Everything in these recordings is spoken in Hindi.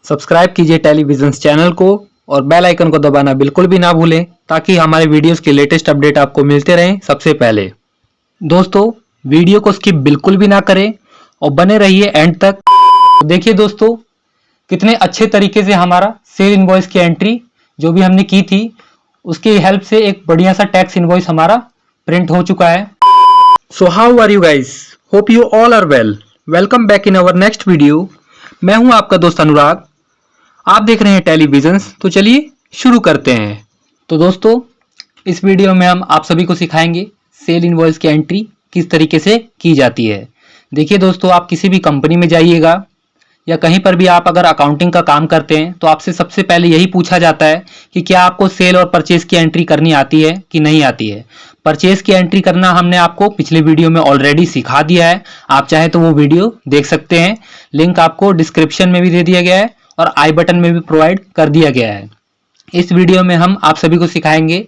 सब्सक्राइब कीजिए टेलीविजन्स चैनल को और बेल आइकन को दबाना बिल्कुल भी ना भूलें ताकि हमारे वीडियोस के लेटेस्ट अपडेट आपको मिलते रहें सबसे पहले। दोस्तों, वीडियो को स्किप बिल्कुल भी ना करें और बने रहिए एंड तक। देखिए दोस्तों, कितने अच्छे तरीके से हमारा सेल इनवॉइस की एंट्री जो भी हमने की थी उसकी हेल्प से एक बढ़िया सा टैक्स इनवॉइस हमारा प्रिंट हो चुका है। So how are you guys? Hope you all are well. Welcome back in our next video. मैं हूं आपका दोस्त अनुराग, आप देख रहे हैं टेलीविजन्स। तो चलिए शुरू करते हैं। तो दोस्तों, इस वीडियो में हम आप सभी को सिखाएंगे सेल इनवॉइस की एंट्री किस तरीके से की जाती है। देखिए दोस्तों, आप किसी भी कंपनी में जाइएगा या कहीं पर भी आप अगर अकाउंटिंग का काम करते हैं तो आपसे सबसे पहले यही पूछा जाता है कि क्या आपको सेल और परचेज की एंट्री करनी आती है कि नहीं आती है। परचेज की एंट्री करना हमने आपको पिछले वीडियो में ऑलरेडी सिखा दिया है, आप चाहे तो वो वीडियो देख सकते हैं। लिंक आपको डिस्क्रिप्शन में भी दे दिया गया है और आई बटन में भी प्रोवाइड कर दिया गया है। इस वीडियो में हम आप सभी को सिखाएंगे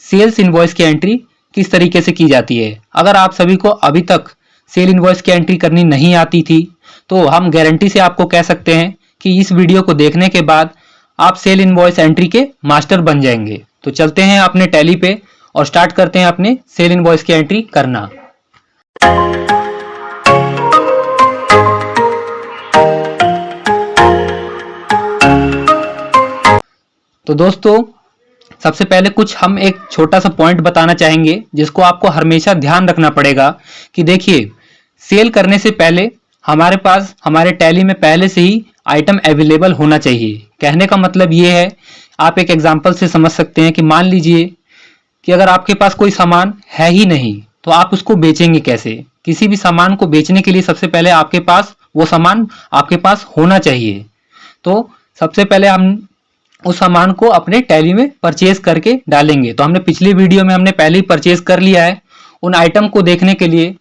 सेल्स इनवॉइस की एंट्री किस तरीके से की जाती है। अगर आप सभी को अभी तक सेल इनवॉइस की एंट्री करनी नहीं आती थी तो हम गारंटी से आपको कह सकते हैं कि इस वीडियो को देखने के बाद आप सेल इनवॉइस एंट्री के मास्टर बन जाएंगे। तो चलते हैं अपने टैली पे और स्टार्ट करते हैं अपने सेल इनवॉइस की एंट्री करना। तो दोस्तों, सबसे पहले कुछ हम एक छोटा सा पॉइंट बताना चाहेंगे जिसको आपको हमेशा ध्यान रखना पड़ेगा कि देखिए, सेल करने से पहले हमारे पास हमारे टैली में पहले से ही आइटम अवेलेबल होना चाहिए। कहने का मतलब ये है, आप एक एग्जांपल से समझ सकते हैं कि मान लीजिए कि अगर आपके पास कोई सामान है ही नहीं तो आप उसको बेचेंगे कैसे। किसी भी सामान को बेचने के लिए सबसे पहले आपके पास वो सामान आपके पास होना चाहिए। तो सबसे पहले हम उस सामान को अपने टैली में परचेज करके डालेंगे। तो हमने पिछली वीडियो में हमने पहले ही परचेज कर लिया है। उन आइटम को देखने के लिए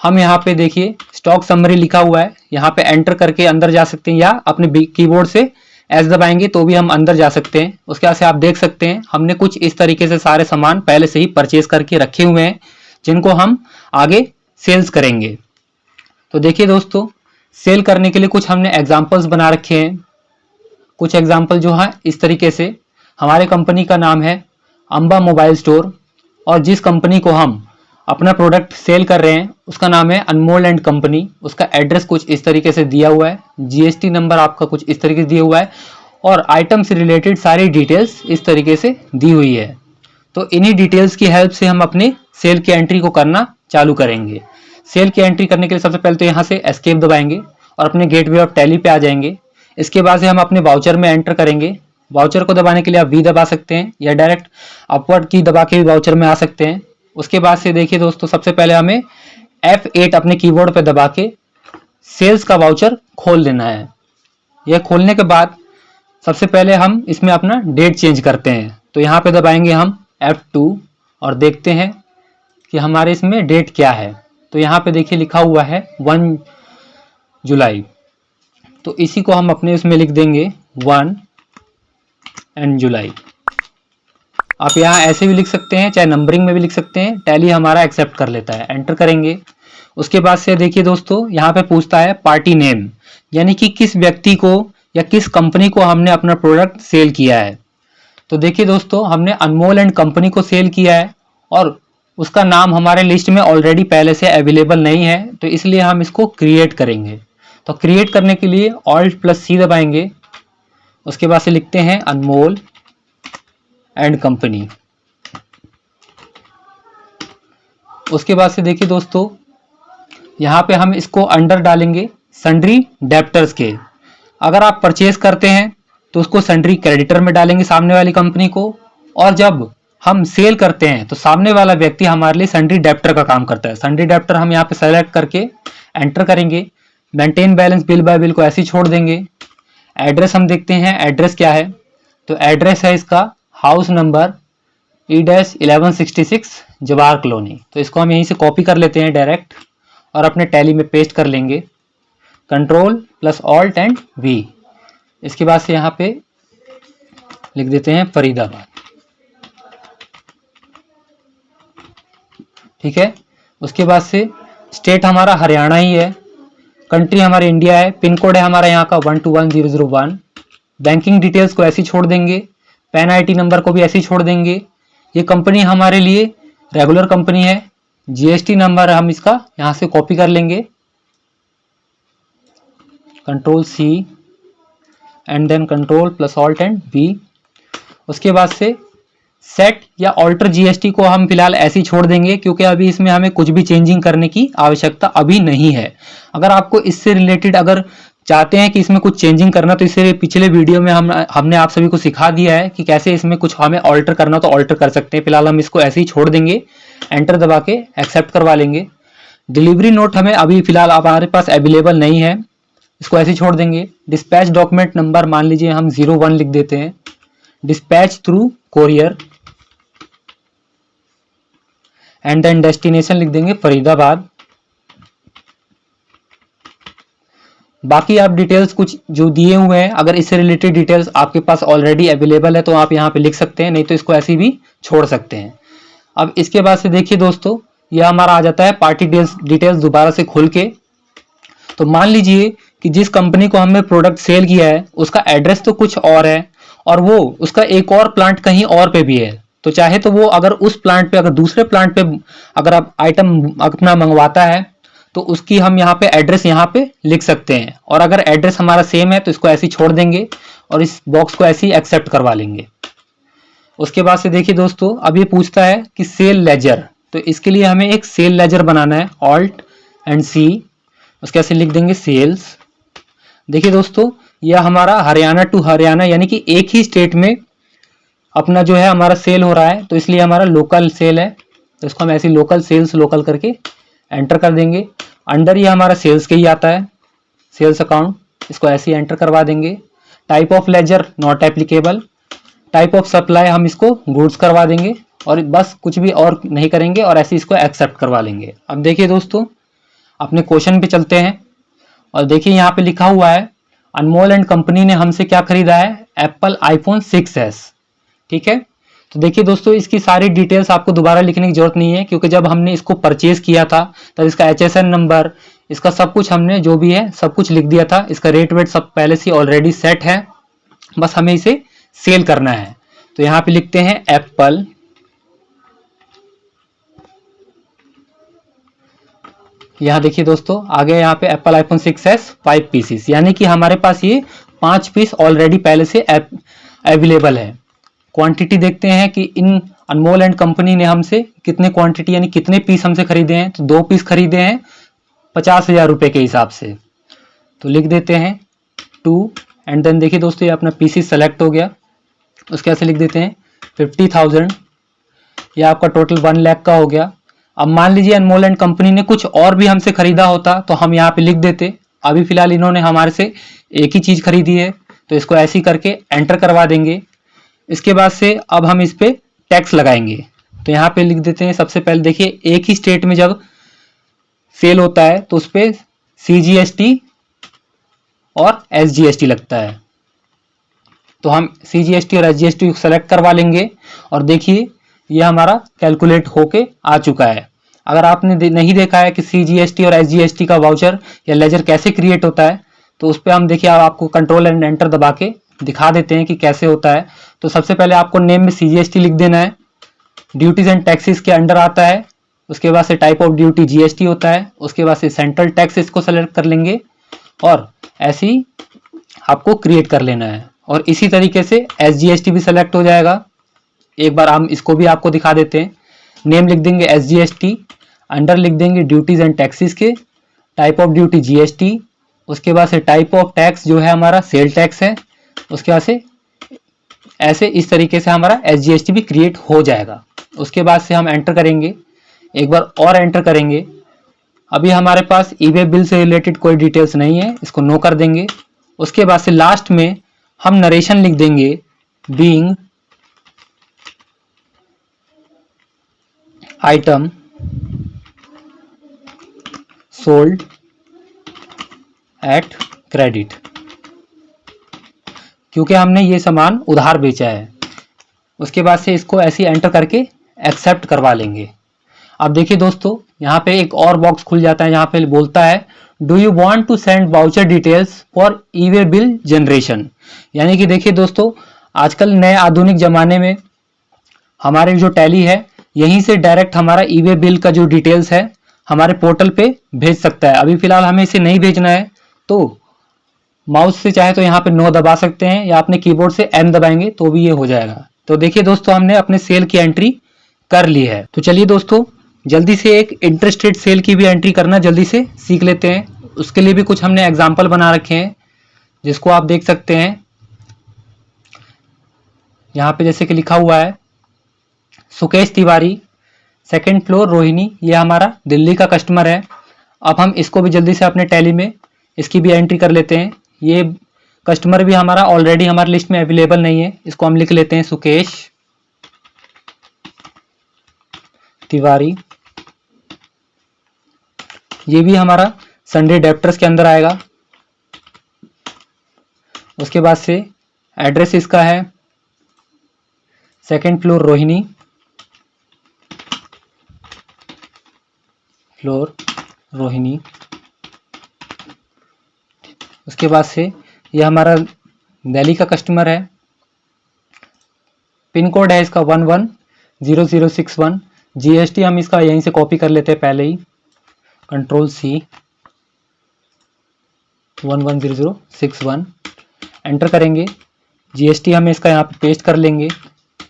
हम यहाँ पे देखिए स्टॉक समरी लिखा हुआ है, यहाँ पे एंटर करके अंदर जा सकते हैं या अपने कीबोर्ड से एस दबाएंगे तो भी हम अंदर जा सकते हैं। उसके बाद से आप देख सकते हैं हमने कुछ इस तरीके से सारे सामान पहले से ही परचेज करके रखे हुए हैं जिनको हम आगे सेल्स करेंगे। तो देखिए दोस्तों, सेल करने के लिए कुछ हमने एग्जाम्पल्स बना रखे हैं। कुछ एग्जाम्पल जो है इस तरीके से, हमारे कंपनी का नाम है अंबा मोबाइल स्टोर और जिस कंपनी को हम अपना प्रोडक्ट सेल कर रहे हैं उसका नाम है अनमोल एंड कंपनी। उसका एड्रेस कुछ इस तरीके से दिया हुआ है, जीएसटी नंबर आपका कुछ इस तरीके से दिया हुआ है और आइटम से रिलेटेड सारी डिटेल्स इस तरीके से दी हुई है। तो इन्हीं डिटेल्स की हेल्प से हम अपने सेल की एंट्री को करना चालू करेंगे। सेल की एंट्री करने के लिए सबसे पहले तो यहाँ से एस्केप दबाएंगे और अपने गेटवे ऑफ टैली पे आ जाएंगे। इसके बाद से हम अपने वाउचर में एंटर करेंगे। वाउचर को दबाने के लिए आप वी दबा सकते हैं या डायरेक्ट अपवर्ड की दबा के भी वाउचर में आ सकते हैं। उसके बाद से देखिए दोस्तों, सबसे पहले हमें F8 अपने कीबोर्ड पे दबा के सेल्स का वाउचर खोल लेना है। यह खोलने के बाद सबसे पहले हम इसमें अपना डेट चेंज करते हैं। तो यहाँ पे दबाएंगे हम F2 और देखते हैं कि हमारे इसमें डेट क्या है। तो यहाँ पे देखिए लिखा हुआ है 1 जुलाई। तो इसी को हम अपने इसमें लिख देंगे 1 एंड जुलाई। आप यहाँ ऐसे भी लिख सकते हैं, चाहे नंबरिंग में भी लिख सकते हैं। टैली हमारा एक्सेप्ट कर लेता है, एंटर करेंगे। उसके बाद से देखिए दोस्तों, यहाँ पे पूछता है पार्टी नेम, यानी कि किस व्यक्ति को या किस कंपनी को हमने अपना प्रोडक्ट सेल किया है। तो देखिए दोस्तों, हमने अनमोल एंड कंपनी को सेल किया है और उसका नाम हमारे लिस्ट में ऑलरेडी पहले से अवेलेबल नहीं है, तो इसलिए हम इसको क्रिएट करेंगे। तो क्रिएट करने के लिए Alt+C दबाएंगे। उसके बाद से लिखते हैं अनमोल एंड कंपनी। उसके बाद से देखिए दोस्तों, यहाँ पे हम इसको अंडर डालेंगे सन्ड्री डेप्टर्स के। अगर आप परचेज करते हैं तो उसको सन्ड्री क्रेडिटर में डालेंगे सामने वाली कंपनी को, और जब हम सेल करते हैं तो सामने वाला व्यक्ति हमारे लिए सन्ड्री डेप्टर का काम करता है। सन्ड्री डेप्टर हम यहाँ पे सेलेक्ट करके एंटर करेंगे। Maintain balance bill bye bill को ऐसे ही छोड़ देंगे। एड्रेस हम देखते हैं एड्रेस क्या है। तो एड्रेस है इसका house number E-1166 Jawahar colony. तो इसको हम यहीं से कॉपी कर लेते हैं डायरेक्ट और अपने टैली में पेस्ट कर लेंगे, Ctrl+Alt+V। इसके बाद से यहाँ पे लिख देते हैं फरीदाबाद। ठीक है। उसके बाद से स्टेट हमारा हरियाणा ही है, कंट्री हमारी इंडिया है, पिन कोड है हमारा यहाँ का 121001। बैंकिंग डिटेल्स को ऐसी छोड़ देंगे, पैन आईटी नंबर को भी ऐसे ही छोड़ देंगे। ये कंपनी हमारे लिए रेगुलर कंपनी है। जीएसटी नंबर हम इसका यहाँ से कॉपी कर लेंगे, control C and then control plus alt and B. उसके बाद से सेट या ऑल्टर जीएसटी को हम फिलहाल ऐसे ही छोड़ देंगे, क्योंकि अभी इसमें हमें कुछ भी चेंजिंग करने की आवश्यकता अभी नहीं है। अगर आपको इससे रिलेटेड अगर चाहते हैं कि इसमें कुछ चेंजिंग करना, तो इससे पिछले वीडियो में हमने आप सभी को सिखा दिया है कि कैसे इसमें कुछ हमें ऑल्टर करना तो ऑल्टर कर सकते हैं। फिलहाल हम इसको ऐसे ही छोड़ देंगे, एंटर दबा के एक्सेप्ट करवा लेंगे। डिलीवरी नोट हमें अभी फिलहाल हमारे पास अवेलेबल नहीं है, इसको ऐसे ही छोड़ देंगे। डिस्पैच डॉक्यूमेंट नंबर मान लीजिए हम 01 लिख देते हैं। Dispatch through courier and then destination लिख देंगे फरीदाबाद। बाकी आप डिटेल्स कुछ जो दिए हुए हैं, अगर इससे रिलेटेड डिटेल्स आपके पास ऑलरेडी अवेलेबल है तो आप यहाँ पे लिख सकते हैं, नहीं तो इसको ऐसे भी छोड़ सकते हैं। अब इसके बाद से देखिए दोस्तों, यह हमारा आ जाता है पार्टी डिटेल्स दोबारा से खुल के। तो मान लीजिए कि जिस कंपनी को हमने प्रोडक्ट सेल किया है उसका एड्रेस तो कुछ और है और वो उसका एक और प्लांट कहीं और पे भी है। तो चाहे तो वो अगर उस प्लांट पे, अगर दूसरे प्लांट पे अगर आप आइटम अपना मंगवाता है तो उसकी हम यहाँ पे एड्रेस यहाँ पे लिख सकते हैं। और अगर एड्रेस हमारा सेम है तो इसको ऐसे ही छोड़ देंगे और इस बॉक्स को ऐसे ही एक्सेप्ट करवा लेंगे। उसके बाद से देखिए दोस्तों, अब ये पूछता है कि सेल लेजर, तो इसके लिए हमें एक सेल लेजर बनाना है। ऑल्ट एंड सी, उसके ऐसे लिख देंगे सेल्स। देखिए दोस्तों, यह हमारा हरियाणा टू हरियाणा यानी कि एक ही स्टेट में अपना जो है हमारा सेल हो रहा है, तो इसलिए हमारा लोकल सेल है। तो इसको हम ऐसे लोकल सेल्स लोकल करके एंटर कर देंगे। अंडर ये हमारा सेल्स के ही आता है, सेल्स अकाउंट, इसको ऐसे ही एंटर करवा देंगे। Type of ledger not applicable, type of supply हम इसको गुड्स करवा देंगे और बस कुछ भी और नहीं करेंगे और ऐसे इसको एक्सेप्ट करवा लेंगे। अब देखिए दोस्तों, अपने क्वेश्चन पे चलते हैं और देखिए यहाँ पे लिखा हुआ है अनमोल एंड कंपनी ने हमसे क्या खरीदा है, एप्पल आईफोन 6s। ठीक है, तो देखिए दोस्तों, इसकी सारी डिटेल्स आपको दोबारा लिखने की जरूरत नहीं है, क्योंकि जब हमने इसको परचेज किया था तब इसका HSN नंबर, इसका सब कुछ हमने जो भी है सब कुछ लिख दिया था। इसका रेट वेट सब पहले से ऑलरेडी सेट है, बस हमें इसे सेल करना है। तो यहाँ पे लिखते हैं एप्पल यहाँ देखिए दोस्तों, आगे यहाँ पे एप्पल आईफोन 6s 5 पीसेस, यानी कि हमारे पास ये 5 पीस ऑलरेडी पहले से अवेलेबल है। क्वांटिटी देखते हैं कि इन अनमोल एंड कंपनी ने हमसे कितने क्वांटिटी यानी कितने पीस हमसे खरीदे हैं। तो 2 पीस खरीदे हैं 50,000 रुपए के हिसाब से, तो लिख देते हैं 2 एंड देन देखिए दोस्तों, ये अपना पीसी सेलेक्ट हो गया। उसके ऐसे लिख देते हैं 50,000, ये आपका टोटल 1 लाख का हो गया। अब मान लीजिए अनमोल एंड कंपनी ने कुछ और भी हमसे खरीदा होता तो हम यहाँ पे लिख देते। अभी फिलहाल इन्होंने हमारे से एक ही चीज खरीदी है, तो इसको ऐसे ही करके एंटर करवा देंगे। इसके बाद से अब हम इस पे टैक्स लगाएंगे, तो यहाँ पे लिख देते हैं सबसे पहले। देखिए, एक ही स्टेट में जब सेल होता है तो उस पर CGST और SGST लगता है, तो हम CGST और SGST को सेलेक्ट करवा लेंगे। और देखिए, ये हमारा कैलकुलेट होके आ चुका है। अगर आपने नहीं देखा है कि CGST और SGST का वाउचर या लेजर कैसे क्रिएट होता है, तो उस पर हम देखिए आपको कंट्रोल एंड एंटर दबा के दिखा देते हैं कि कैसे होता है। तो सबसे पहले आपको नेम में CGST लिख देना है, ड्यूटीज एंड टैक्सेस के अंडर आता है। उसके बाद से टाइप ऑफ ड्यूटी GST होता है। उसके बाद से सेंट्रल टैक्स इसको सेलेक्ट कर लेंगे और ऐसे ही आपको क्रिएट कर लेना है। और इसी तरीके से SGST भी सेलेक्ट हो जाएगा। एक बार हम इसको भी आपको दिखा देते हैं। नेम लिख देंगे SGST, अंडर लिख देंगे ड्यूटीज एंड टैक्सेस के, टाइप ऑफ ड्यूटी GST, उसके बाद से टाइप ऑफ टैक्स जो है हमारा सेल टैक्स है। उसके बाद से ऐसे इस तरीके से हमारा SGST भी क्रिएट हो जाएगा। उसके बाद से हम एंटर करेंगे, एक बार और एंटर करेंगे। अभी हमारे पास ईबे बिल से रिलेटेड कोई डिटेल्स नहीं है, इसको नो कर देंगे। उसके बाद से लास्ट में हम नरेशन लिख देंगे, being item sold at credit, क्योंकि हमने ये सामान उधार बेचा है। उसके बाद से इसको ऐसे एंटर करके एक्सेप्ट करवा लेंगे। अब देखिए दोस्तों, यहाँ पे एक और बॉक्स खुल जाता है, यहाँ पे बोलता है do you want to send voucher details for e way bill generation. यानी कि देखिए दोस्तों, आजकल नए आधुनिक ज़माने में हमारे जो टैली है यहीं से डायरेक्ट हमारा ई वे बिल का जो डिटेल्स है हमारे पोर्टल पे भेज सकता है। अभी फ़िलहाल हमें इसे नहीं भेजना है तो माउस से चाहे तो यहाँ पे नो दबा सकते हैं या अपने कीबोर्ड से एन दबाएंगे तो भी ये हो जाएगा। तो देखिए दोस्तों, हमने अपने सेल की एंट्री कर ली है। तो चलिए दोस्तों, जल्दी से एक इंटरेस्ट रेट सेल की भी एंट्री करना जल्दी से सीख लेते हैं। उसके लिए भी कुछ हमने एग्जाम्पल बना रखे हैं जिसको आप देख सकते हैं। यहाँ पे जैसे कि लिखा हुआ है सुकेश तिवारी, 2nd फ्लोर रोहिणी, ये हमारा दिल्ली का कस्टमर है। अब हम इसको भी जल्दी से अपने टैली में इसकी भी एंट्री कर लेते हैं। ये कस्टमर भी हमारा ऑलरेडी हमारी लिस्ट में अवेलेबल नहीं है, इसको हम लिख लेते हैं सुकेश तिवारी। ये भी हमारा संडे डेप्टर्स के अंदर आएगा। उसके बाद से एड्रेस इसका है 2nd फ्लोर रोहिणी, उसके बाद से ये हमारा दिल्ली का कस्टमर है। पिन कोड है इसका 110061। जीएसटी हम इसका यहीं से कॉपी कर लेते हैं पहले ही, Ctrl+C 110061 एंटर करेंगे। जीएसटी हम इसका यहाँ पे पेस्ट कर लेंगे।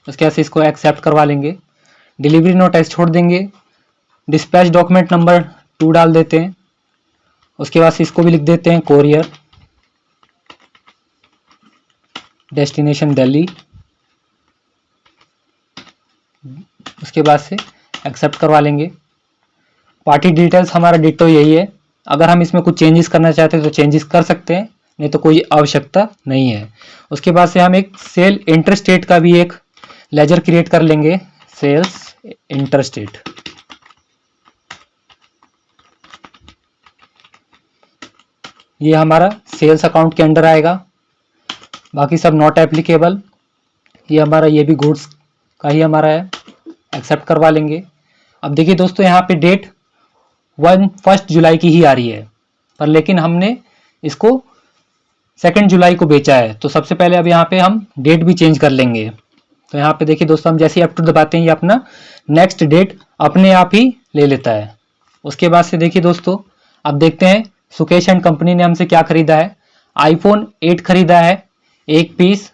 उसके बाद से इसको एक्सेप्ट करवा लेंगे। डिलीवरी नोट छोड़ देंगे। डिस्पैच डॉक्यूमेंट नंबर 2 डाल देते हैं। उसके बाद से इसको भी लिख देते हैं कोरियर, डेस्टिनेशन दिल्ली। उसके बाद से एक्सेप्ट करवा लेंगे। पार्टी डिटेल्स हमारा डिटो यही है। अगर हम इसमें कुछ चेंजेस करना चाहते हैं तो चेंजेस कर सकते हैं, नहीं तो कोई आवश्यकता नहीं है। उसके बाद से हम एक सेल इंटरस्टेट का भी एक लेजर क्रिएट कर लेंगे, सेल्स इंटरस्टेट। ये हमारा सेल्स अकाउंट के अंडर आएगा। बाकी सब नॉट एप्लीकेबल। ये हमारा ये भी गुड्स का ही हमारा है, एक्सेप्ट करवा लेंगे। अब देखिए दोस्तों, यहाँ पे डेट 1 जुलाई की ही आ रही है, पर लेकिन हमने इसको 2 जुलाई को बेचा है। तो सबसे पहले अब यहाँ पे हम डेट भी चेंज कर लेंगे। तो यहाँ पे देखिए दोस्तों, हम जैसे ही F2 दबाते हैं ये अपना नेक्स्ट डेट अपने आप ही ले लेता है। उसके बाद से देखिए दोस्तों, अब देखते हैं सुकेश एंड कंपनी ने हमसे क्या खरीदा है। iPhone 8 खरीदा है, एक पीस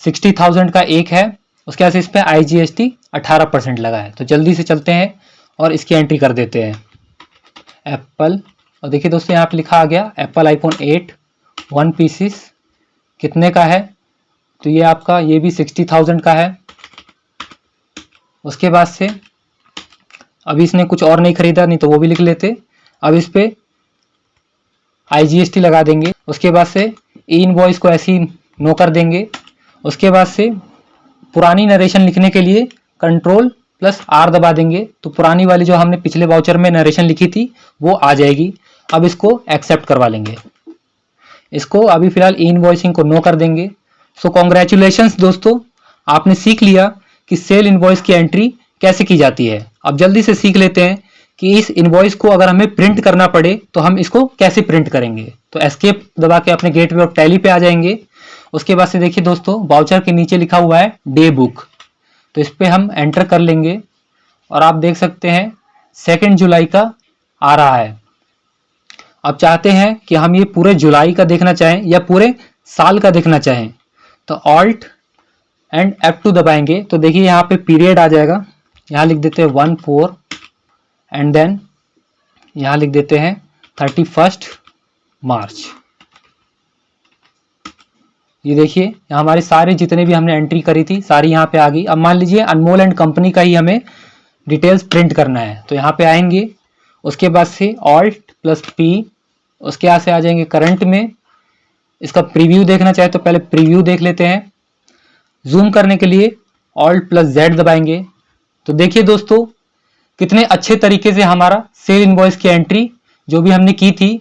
60,000 का एक है। उसके बाद से इस पर IGST 18% लगा है। तो जल्दी से चलते हैं और इसकी एंट्री कर देते हैं एप्पल। और देखिए दोस्तों, यहाँ पे लिखा आ गया एप्पल iPhone 8 1 पीसीस कितने का है। तो ये आपका ये भी 60,000 का है। उसके बाद से अभी इसने कुछ और नहीं खरीदा, नहीं तो वो भी लिख लेते। अब इस पे IGST लगा देंगे। उसके बाद से ई इनवॉइस को ऐसे ही नो कर देंगे। उसके बाद से पुरानी नरेशन लिखने के लिए Ctrl+R दबा देंगे। तो पुरानी वाली जो हमने पिछले वाउचर में नरेशन लिखी थी वो आ जाएगी। अब इसको एक्सेप्ट करवा लेंगे। इसको अभी फिलहाल ई इनवॉइसिंग को नो कर देंगे। सो कॉन्ग्रेचुलेशंस दोस्तों, आपने सीख लिया कि सेल इनवॉइस की एंट्री कैसे की जाती है। अब जल्दी से सीख लेते हैं कि इस इनवॉइस को अगर हमें प्रिंट करना पड़े तो हम इसको कैसे प्रिंट करेंगे। तो एस्केप दबा के अपने गेटवे ऑफ टैली पे आ जाएंगे। उसके बाद से देखिए दोस्तों, वाउचर के नीचे लिखा हुआ है डे बुक, तो इस पे हम एंटर कर लेंगे और आप देख सकते हैं 2 जुलाई का आ रहा है। अब चाहते हैं कि हम ये पूरे जुलाई का देखना चाहें या पूरे साल का देखना चाहें, तो Alt एंड F2 दबाएंगे। तो देखिए यहाँ पे पीरियड आ जाएगा। यहाँ लिख देते हैं 1/4 एंड देन यहाँ लिख देते हैं 31 मार्च। ये देखिए यहाँ हमारे सारे जितने भी हमने एंट्री करी थी सारी यहाँ पे आ गई। अब मान लीजिए अनमोल एंड कंपनी का ही हमें डिटेल्स प्रिंट करना है, तो यहाँ पे आएंगे। उसके बाद से Alt+P, उसके यहाँ से आ जाएंगे करंट में। इसका प्रीव्यू देखना चाहे तो पहले प्रीव्यू देख लेते हैं। जूम करने के लिए Alt+Z दबाएंगे। तो देखिए दोस्तों, कितने अच्छे तरीके से हमारा सेल इनवॉइस की एंट्री जो भी हमने की थी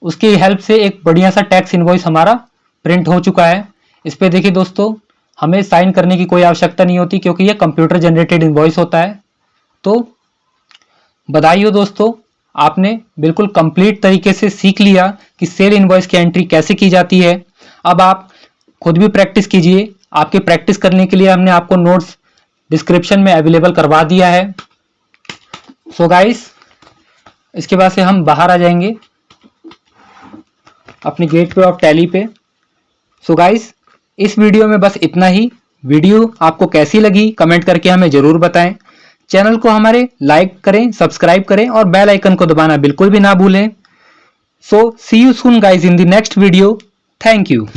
उसकी हेल्प से एक बढ़िया सा टैक्स इनवॉइस हमारा प्रिंट हो चुका है। इस पे देखिए दोस्तों, हमें साइन करने की कोई आवश्यकता नहीं होती क्योंकि ये कंप्यूटर जनरेटेड इनवॉइस होता है। तो बधाई हो दोस्तों, आपने बिल्कुल कंप्लीट तरीके से सीख लिया कि सेल इनवॉइस की एंट्री कैसे की जाती है। अब आप खुद भी प्रैक्टिस कीजिए। आपके प्रैक्टिस करने के लिए हमने आपको नोट्स डिस्क्रिप्शन में अवेलेबल करवा दिया है। सो गाइस, इसके बाद से हम बाहर आ जाएंगे अपने गेटवे ऑफ टैली पे। सो गाइस, इस वीडियो में बस इतना ही। वीडियो आपको कैसी लगी कमेंट करके हमें जरूर बताएं। चैनल को हमारे लाइक करें, सब्सक्राइब करें और बेल आइकन को दबाना बिल्कुल भी ना भूलें। So see you soon guys in the next video. Thank you.